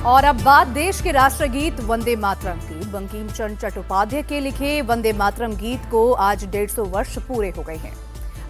और अब बात देश के राष्ट्रगीत वंदे मातरम की। बंकिम चंद्र चट्टोपाध्याय के लिखे वंदे मातरम गीत को आज 150 वर्ष पूरे हो गए हैं।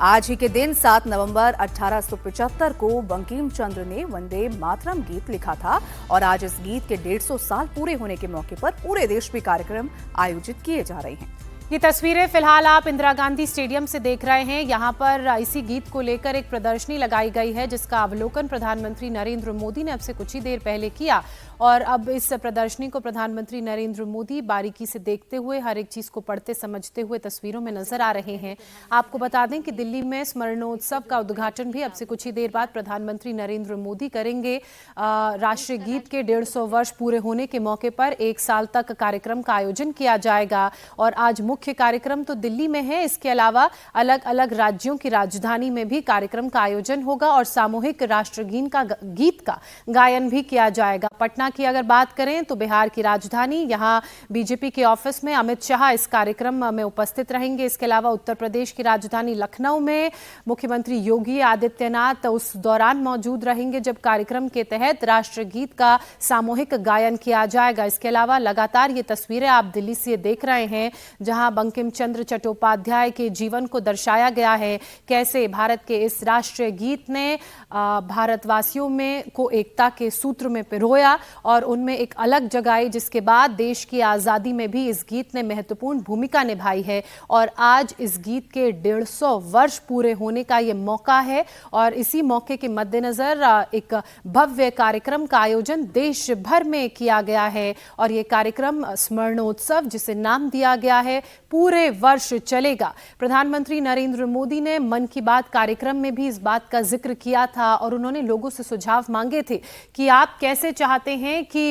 आज ही के दिन 7 नवंबर 1875 को बंकिम चंद्र ने वंदे मातरम गीत लिखा था और आज इस गीत के 150 साल पूरे होने के मौके पर पूरे देश में कार्यक्रम आयोजित किए जा रहे हैं। ये तस्वीरें फिलहाल आप इंदिरा गांधी स्टेडियम से देख रहे हैं। यहाँ पर इसी गीत को लेकर एक प्रदर्शनी लगाई गई है जिसका अवलोकन प्रधानमंत्री नरेंद्र मोदी ने अब से कुछ ही देर पहले किया और अब इस प्रदर्शनी को प्रधानमंत्री नरेंद्र मोदी बारीकी से देखते हुए हर एक चीज को पढ़ते समझते हुए तस्वीरों में नजर आ रहे हैं। आपको बता दें कि दिल्ली में स्मरणोत्सव का उद्घाटन भी अब से कुछ ही देर बाद प्रधानमंत्री नरेंद्र मोदी करेंगे। राष्ट्रीय गीत के 150 वर्ष पूरे होने के मौके पर 1 साल तक कार्यक्रम का आयोजन किया जाएगा और आज मुख्य कार्यक्रम तो दिल्ली में है, इसके अलावा अलग अलग राज्यों की राजधानी में भी कार्यक्रम का आयोजन होगा और सामूहिक गीत का गायन भी किया जाएगा। पटना की अगर बात करें तो बिहार की राजधानी, यहाँ बीजेपी के ऑफिस में अमित शाह इस कार्यक्रम में उपस्थित रहेंगे। इसके अलावा उत्तर प्रदेश की राजधानी लखनऊ में मुख्यमंत्री योगी आदित्यनाथ उस दौरान मौजूद रहेंगे जब कार्यक्रम के तहत राष्ट्रीय गीत का सामूहिक गायन किया जाएगा। इसके अलावा लगातार ये तस्वीरें आप दिल्ली से देख रहे हैं जहां बंकिम चंद्र चट्टोपाध्याय के जीवन को दर्शाया गया है, कैसे भारत के इस राष्ट्रीय गीत ने भारतवासियों में को एकता के सूत्र में पिरोया और उनमें एक अलग जगाई, जिसके बाद देश की आजादी में भी इस गीत ने महत्वपूर्ण भूमिका निभाई है और आज इस गीत के 150 वर्ष पूरे होने का ये मौका है और इसी मौके के मद्देनजर एक भव्य कार्यक्रम का आयोजन देश भर में किया गया है और ये कार्यक्रम स्मरणोत्सव जिसे नाम दिया गया है पूरे वर्ष चलेगा। प्रधानमंत्री नरेंद्र मोदी ने मन की बात कार्यक्रम में भी इस बात का जिक्र किया था और उन्होंने लोगों से सुझाव मांगे थे कि आप कैसे चाहते हैं कि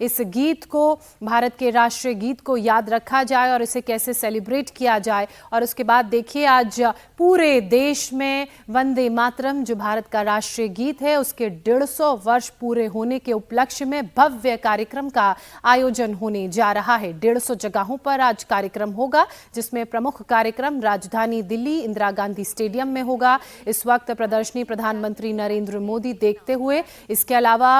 इस गीत को, भारत के राष्ट्रीय गीत को याद रखा जाए और इसे कैसे सेलिब्रेट किया जाए। और उसके बाद देखिए आज पूरे देश में वंदे मातरम जो भारत का राष्ट्रीय गीत है उसके 150 वर्ष पूरे होने के उपलक्ष्य में भव्य कार्यक्रम का आयोजन होने जा रहा है। 150 जगहों पर आज कार्यक्रम होगा जिसमें प्रमुख कार्यक्रम राजधानी दिल्ली इंदिरा गांधी स्टेडियम में होगा। इस वक्त प्रदर्शनी प्रधानमंत्री नरेंद्र मोदी देखते हुए इसके अलावा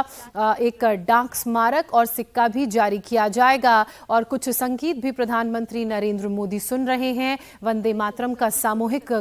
एक डाक स्मारक और सिक्का भी जारी किया जाएगा और कुछ संगीत भी प्रधानमंत्री नरेंद्र मोदी सुन रहे हैं। वंदे मातरम का सामूहिक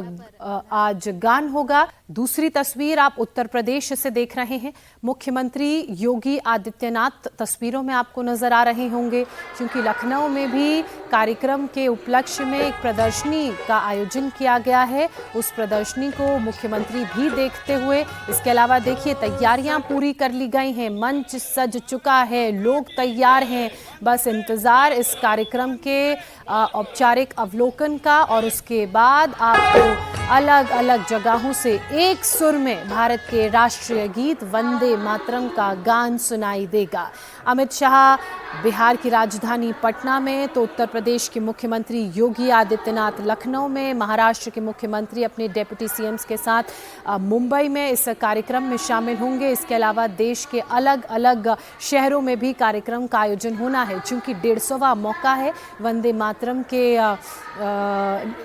आज गान होगा। दूसरी तस्वीर आप उत्तर प्रदेश से देख रहे हैं। मुख्यमंत्री योगी आदित्यनाथ तस्वीरों में आपको नजर आ रहे होंगे क्योंकि लखनऊ में भी कार्यक्रम के उपलक्ष्य में एक प्रदर्शनी का आयोजन किया गया है। उस प्रदर्शनी को मुख्यमंत्री भी देखते हुए, इसके अलावा देखिए तैयारियां पूरी कर ली गई हैं, मंच सज चुका है, लोग तैयार हैं, बस इंतजार इस कार्यक्रम के औपचारिक अवलोकन का और उसके बाद आपको अलग अलग जगहों से एक सुर में भारत के राष्ट्रीय गीत वंदे मातरम का गान सुनाई देगा। अमित शाह बिहार की राजधानी पटना में तो उत्तर प्रदेश के मुख्यमंत्री योगी आदित्यनाथ लखनऊ में, महाराष्ट्र के मुख्यमंत्री अपने डेप्यूटी सीएम्स के साथ मुंबई में इस कार्यक्रम में शामिल होंगे। इसके अलावा देश के अलग अलग शहरों में भी कार्यक्रम का आयोजन होना है। चूंकि 150वां मौका है वंदे मातरम के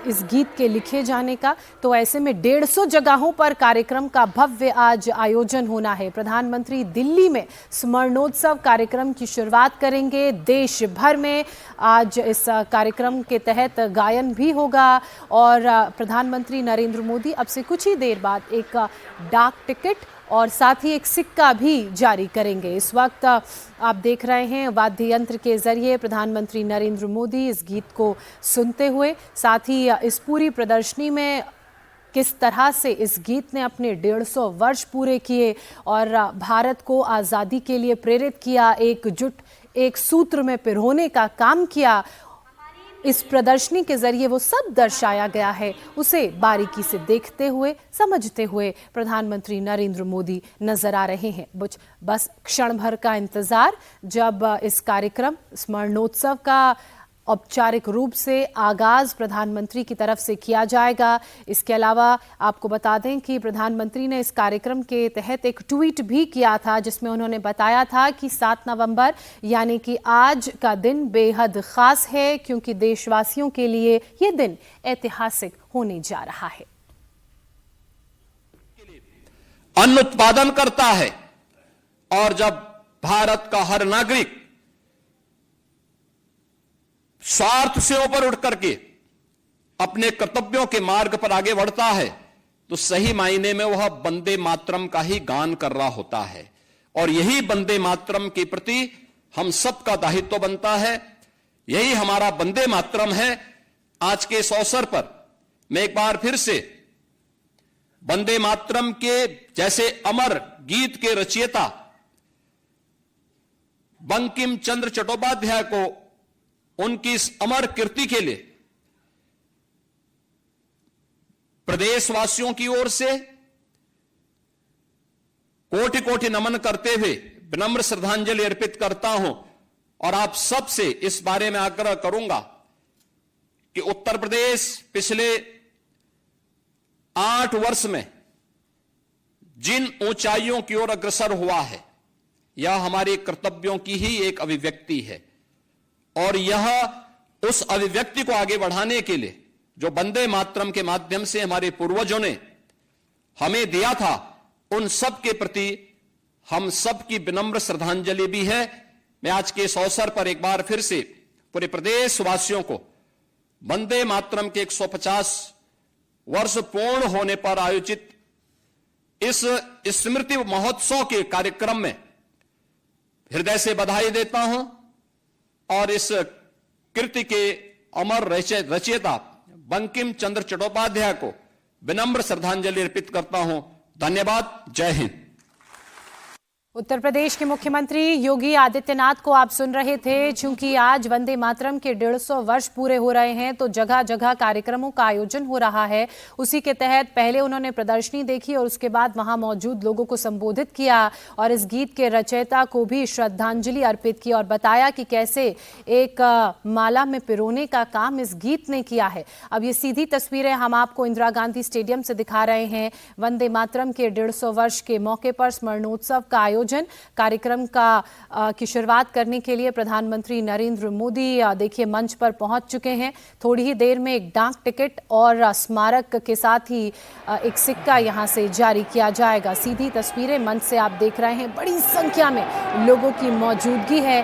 इस गीत के लिखे जाने का, तो ऐसे में 150 जगहों पर कार्यक्रम का भव्य आज आयोजन होना है। प्रधानमंत्री दिल्ली में स्मरणोत्सव कार्यक्रम की शुरुआत करेंगे। देश भर में आज इस कार्यक्रम के तहत गायन भी होगा और प्रधानमंत्री नरेंद्र मोदी अब से कुछ ही देर बाद एक डाक टिकट और साथ ही एक सिक्का भी जारी करेंगे। इस वक्त आप देख रहे हैं वाद्य यंत्र के जरिए प्रधानमंत्री नरेंद्र मोदी इस गीत को सुनते हुए, साथ ही इस पूरी प्रदर्शनी में किस तरह से इस गीत ने अपने 150 वर्ष पूरे किए और भारत को आज़ादी के लिए प्रेरित किया, एकजुट एक सूत्र में पिरोने का काम किया, इस प्रदर्शनी के जरिए वो सब दर्शाया गया है। उसे बारीकी से देखते हुए समझते हुए प्रधानमंत्री नरेंद्र मोदी नजर आ रहे हैं। बस क्षण भर का इंतजार जब इस कार्यक्रम स्मरणोत्सव का औपचारिक रूप से आगाज प्रधानमंत्री की तरफ से किया जाएगा। इसके अलावा आपको बता दें कि प्रधानमंत्री ने इस कार्यक्रम के तहत एक ट्वीट भी किया था जिसमें उन्होंने बताया था कि 7 नवंबर यानी कि आज का दिन बेहद खास है क्योंकि देशवासियों के लिए ये दिन ऐतिहासिक होने जा रहा है। अन्न उत्पादन करता है और जब भारत का हर नागरिक स्वार्थ से ऊपर उठ करके अपने कर्तव्यों के मार्ग पर आगे बढ़ता है तो सही मायने में वह वंदे मातरम का ही गान कर रहा होता है। और यही वंदे मातरम के प्रति हम सबका दायित्व बनता है, यही हमारा वंदे मातरम है। आज के इस अवसर पर मैं एक बार फिर से वंदे मातरम के जैसे अमर गीत के रचयिता बंकिम चंद्र चट्टोपाध्याय को उनकी इस अमर कृति के लिए प्रदेशवासियों की ओर से कोटि कोटि नमन करते हुए विनम्र श्रद्धांजलि अर्पित करता हूं। और आप सबसे इस बारे में आग्रह करूंगा कि उत्तर प्रदेश पिछले 8 वर्ष में जिन ऊंचाइयों की ओर अग्रसर हुआ है, यह हमारे कर्तव्यों की ही एक अभिव्यक्ति है। और यह उस अभिव्यक्ति को आगे बढ़ाने के लिए जो वंदे मातरम के माध्यम से हमारे पूर्वजों ने हमें दिया था, उन सब के प्रति हम सब की विनम्र श्रद्धांजलि भी है। मैं आज के इस अवसर पर एक बार फिर से पूरे प्रदेशवासियों को वंदे मातरम के 150 वर्ष पूर्ण होने पर आयोजित इस स्मृति महोत्सव के कार्यक्रम में हृदय से बधाई देता हूं और इस कृति के अमर रचयिता बंकिम चंद्र चट्टोपाध्याय को विनम्र श्रद्धांजलि अर्पित करता हूं। धन्यवाद। जय हिंद। उत्तर प्रदेश के मुख्यमंत्री योगी आदित्यनाथ को आप सुन रहे थे। चूंकि आज वंदे मातरम के 150 वर्ष पूरे हो रहे हैं तो जगह जगह कार्यक्रमों का आयोजन हो रहा है। उसी के तहत पहले उन्होंने प्रदर्शनी देखी और उसके बाद वहां मौजूद लोगों को संबोधित किया और इस गीत के रचयिता को भी श्रद्धांजलि अर्पित की और बताया कि कैसे एक माला में पिरोने का काम इस गीत ने किया है। अब ये सीधी तस्वीरें हम आपको इंदिरा गांधी स्टेडियम से दिखा रहे हैं। वंदे मातरम के 150 वर्ष के मौके पर स्मरणोत्सव का आयोजन कार्यक्रम की शुरुआत करने के लिए प्रधानमंत्री नरेंद्र मोदी देखिए मंच पर पहुंच चुके हैं। थोड़ी ही देर में एक डाक टिकट और स्मारक के साथ ही एक सिक्का यहां से जारी किया जाएगा। सीधी तस्वीरें मंच से आप देख रहे हैं, बड़ी संख्या में लोगों की मौजूदगी है।